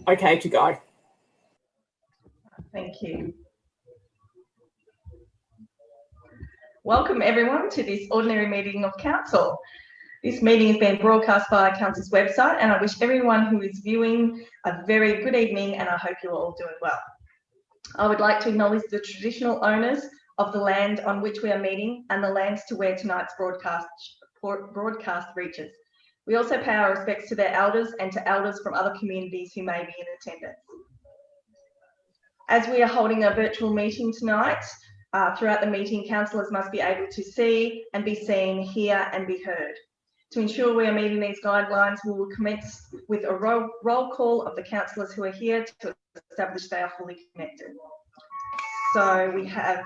Okay to go. Thank you. Welcome everyone to this ordinary meeting of Council. This meeting is being broadcast via Council's website, and I wish everyone who is viewing a very good evening, and I hope you're all doing well. I would like to acknowledge the traditional owners of the land on which we are meeting and the lands to where tonight's broadcast reaches. We also pay our respects to their elders and to elders from other communities who may be in attendance. As we are holding a virtual meeting tonight, throughout the meeting, councillors must be able to see and be seen, hear and be heard. To ensure we are meeting these guidelines, we will commence with a roll call of the councillors who are here to establish they are fully connected. So we have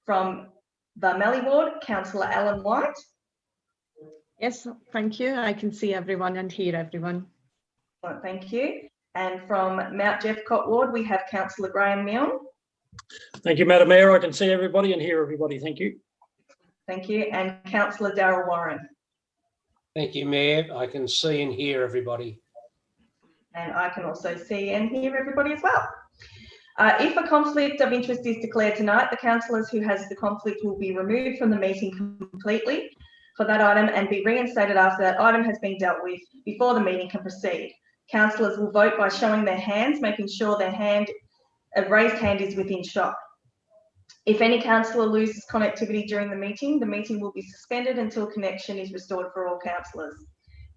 from the Mallee Ward, Councillor Alan White. Yes, thank you. I can see everyone and hear everyone. Well, thank you. And from Mount Jeffcott Ward, we have Councillor Graham Milne. Thank you, Madam Mayor. I can see everybody and hear everybody. Thank you. Thank you. And Councillor Darryl Warren. Thank you, Mayor. I can see and hear everybody. And I can also see and hear everybody as well. If a conflict of interest is declared tonight, the councillors who has the conflict will be removed from the meeting completely for that item and be reinstated after that item has been dealt with before the meeting can proceed. Councillors will vote by showing their hands, making sure their raised hand is within shot. If any councillor loses connectivity during the meeting will be suspended until connection is restored for all councillors.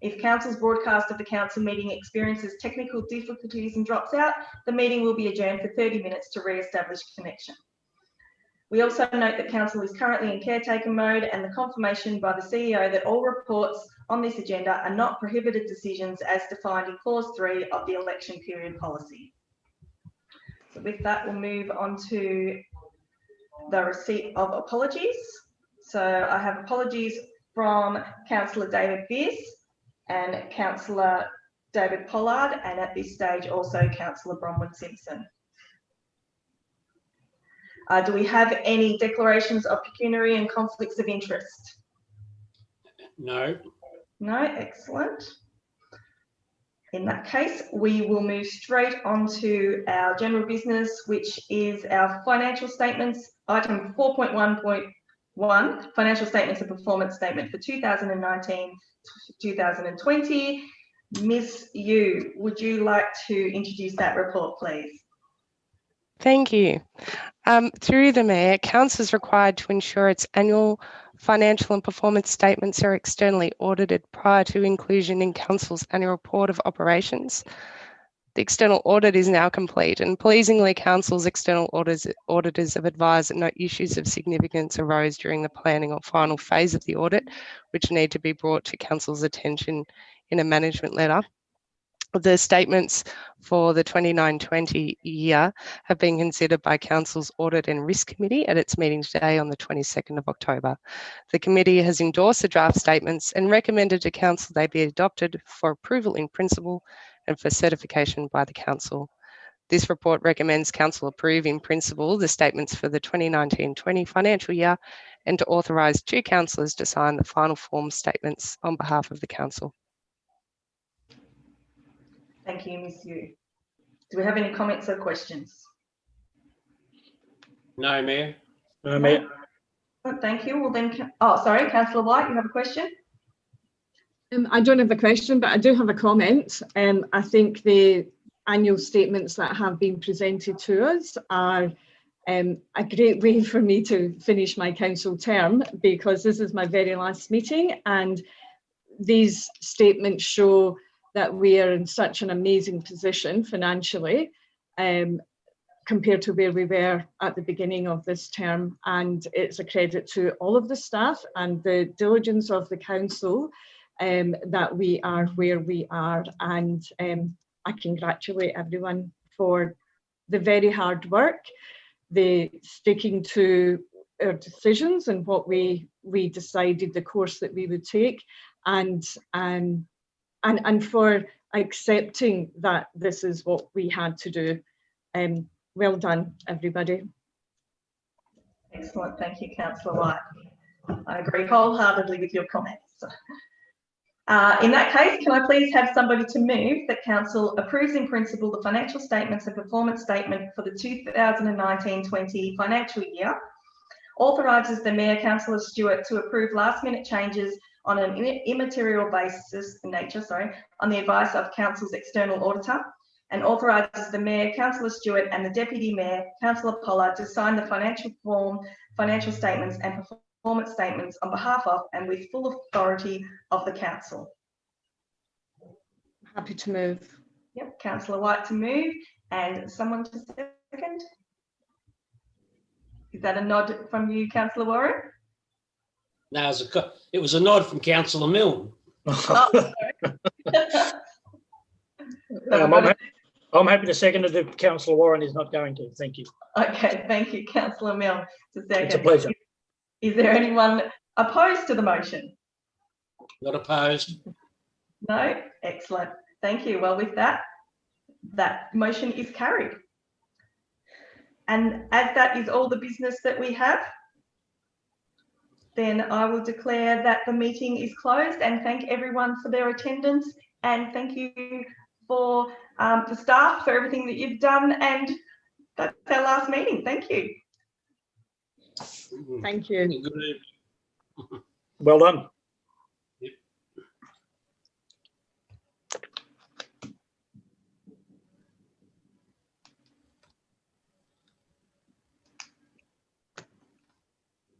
If council's broadcast of the council meeting experiences technical difficulties and drops out, the meeting will be adjourned for 30 minutes to re-establish connection. We also note that council is currently in caretaker mode, and the confirmation by the CEO that all reports on this agenda are not prohibited decisions as defined in clause 3 of the election period policy. So with that, we'll move on to the receipt of apologies. So I have apologies from Councillor David Bierce and Councillor David Pollard, and at this stage also Councillor Bronwyn Simpson. Do we have any declarations of pecuniary and conflicts of interest? No. No, excellent. In that case, we will move straight on to our general business, which is our financial statements, item 4.1.1, financial statements and performance statement for 2019-2020. Ms. Yu, would you like to introduce that report, please? Thank you. Through the Mayor, Council is required to ensure its annual financial and performance statements are externally audited prior to inclusion in Council's annual report of operations. The external audit is now complete, and pleasingly Council's external auditors have advised that no issues of significance arose during the planning or final phase of the audit, which need to be brought to Council's attention in a management letter. The statements for the 2019-20 year have been considered by Council's Audit and Risk Committee at its meeting today on the 22nd of October. The committee has endorsed the draft statements and recommended to Council they be adopted for approval in principle and for certification by the Council. This report recommends Council approve in principle the statements for the 2019-20 financial year and to authorise 2 councillors to sign the final form statements on behalf of the Council. Thank you, Ms. Yu. Do we have any comments or questions? No, Mayor. No, Mayor. Thank you. Well then, oh, sorry, Councillor White, you have a question? I don't have a question, but I do have a comment. I think the annual statements that have been presented to us are a great way for me to finish my council term, because this is my very last meeting, and these statements show that we are in such an amazing position financially compared to where we were at the beginning of this term. And it's a credit to all of the staff and the diligence of the council that we are where we are. And I congratulate everyone for the very hard work, the sticking to our decisions and what we decided the course that we would take, and for accepting that this is what we had to do. Well done, everybody. Excellent. Thank you, Councillor White. I agree wholeheartedly with your comments. In that case, can I please have somebody to move that Council approves in principle the financial statements and performance statement for the 2019-20 financial year, authorises the Mayor, Councillor Stewart, to approve last-minute changes on an immaterial basis in nature, on the advice of Council's external auditor, and authorises the Mayor, Councillor Stewart, and the Deputy Mayor, Councillor Pollard, to sign the financial statements and performance statements on behalf of and with full authority of the Council. Happy to move. Yep, Councillor White to move, and someone to second. Is that a nod from you, Councillor Warren? No, it was a nod from Councillor Milne. Oh, I'm happy to second it if Councillor Warren is not going to. Thank you. Okay, thank you, Councillor Milne. It's a pleasure. Is there anyone opposed to the motion? Not opposed. No? Excellent. Thank you. Well, with that, that motion is carried. And as that is all the business that we have, then I will declare that the meeting is closed, and thank everyone for their attendance, and thank you for the staff for everything that you've done, and that's our last meeting. Thank you. Thank you. Good. Well done.